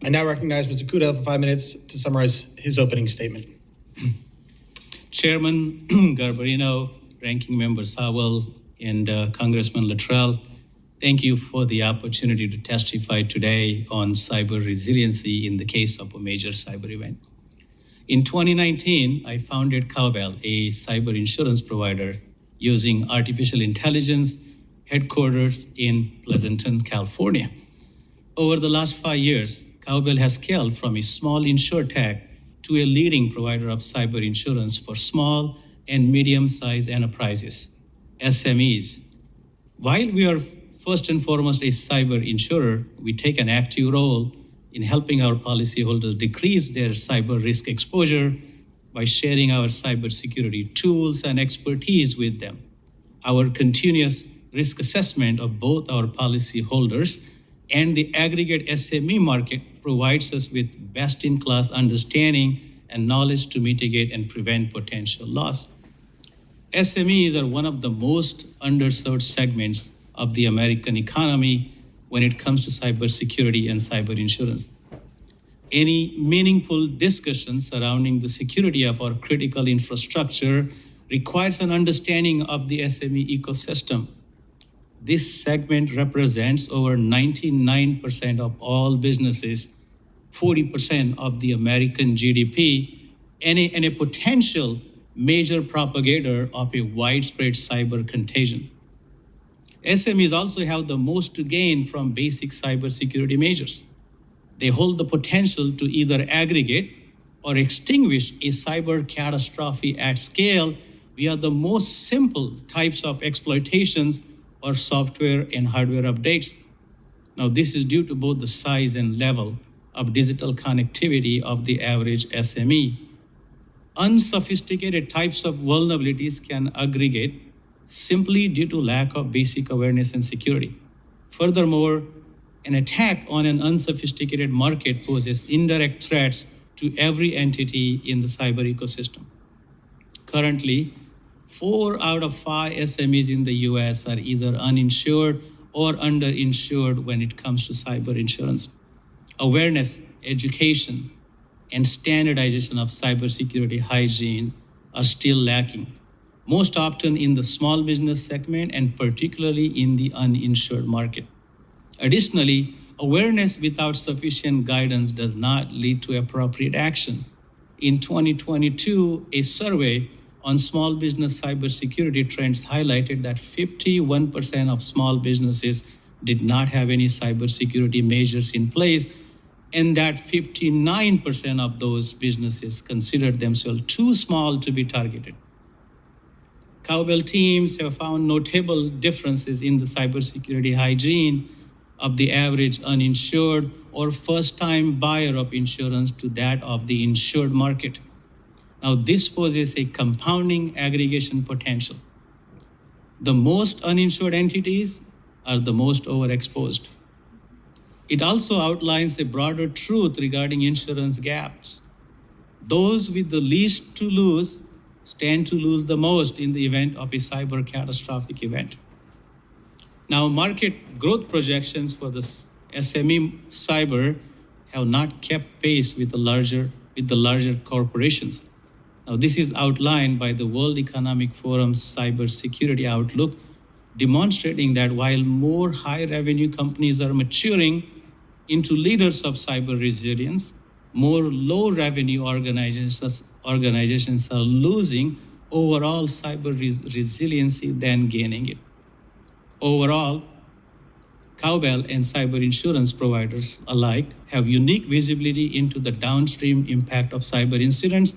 I now recognize Mr. Kudale for 5 minutes to summarize his opening statement. Chairman Garbarino, Ranking Member Sawal, and Congressman Luttrell, thank you for the opportunity to testify today on cyber resiliency in the case of a major cyber event. In 2019, I founded Cowbell, a cyber insurance provider using artificial intelligence headquartered in Pleasanton, California. Over the last 5 years, Cowbell has scaled from a small insurtech to a leading provider of cyber insurance for small and medium-sized enterprises, SMEs. While we are first and foremost a cyber insurer, we take an active role in helping our policyholders decrease their cyber risk exposure by sharing our cybersecurity tools and expertise with them. Our continuous risk assessment of both our policyholders and the aggregate SME market provides us with best-in-class understanding and knowledge to mitigate and prevent potential loss. SMEs are one of the most underserved segments of the American economy when it comes to cybersecurity and cyber insurance. Any meaningful discussion surrounding the security of our critical infrastructure requires an understanding of the SME ecosystem. This segment represents over 99% of all businesses, 40% of the American GDP, and a potential major propagator of a widespread cyber contagion. SMEs also have the most to gain from basic cybersecurity measures. They hold the potential to either aggregate or extinguish a cyber catastrophe at scale via the most simple types of exploitations or software and hardware updates. Now, this is due to both the size and level of digital connectivity of the average SME. Unsophisticated types of vulnerabilities can aggregate simply due to lack of basic awareness and security. Furthermore, an attack on an unsophisticated market poses indirect threats to every entity in the cyber ecosystem. Currently, 4 out of 5 SMEs in the US are either uninsured or underinsured when it comes to cyber insurance. Awareness, education, and standardization of cybersecurity hygiene are still lacking, most often in the small business segment and particularly in the uninsured market. Additionally, awareness without sufficient guidance does not lead to appropriate action. In 2022, a survey on small business cybersecurity trends highlighted that 51% of small businesses did not have any cybersecurity measures in place, and that 59% of those businesses considered themselves too small to be targeted. Cowbell teams have found notable differences in the cybersecurity hygiene of the average uninsured or first-time buyer of insurance to that of the insured market. Now, this poses a compounding aggregation potential. The most uninsured entities are the most overexposed. It also outlines a broader truth regarding insurance gaps. Those with the least to lose stand to lose the most in the event of a cyber catastrophic event. Now, market growth projections for the SME cyber have not kept pace with the larger corporations. Now, this is outlined by the World Economic Forum's Cybersecurity Outlook, demonstrating that while more high-revenue companies are maturing into leaders of cyber resilience, more low-revenue organizations are losing overall cyber resiliency than gaining it. Overall, Cowbell and cyber insurance providers alike have unique visibility into the downstream impact of cyber incidents,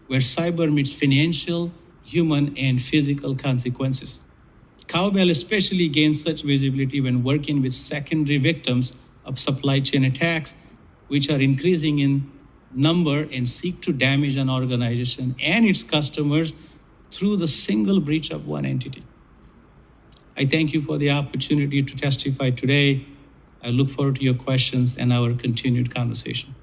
where cyber meets financial, human, and physical consequences. Cowbell especially gains such visibility when working with secondary victims of supply chain attacks, which are increasing in number and seek to damage an organization and its customers through the single breach of one entity. I thank you for the opportunity to testify today. I look forward to your questions and our continued conversation.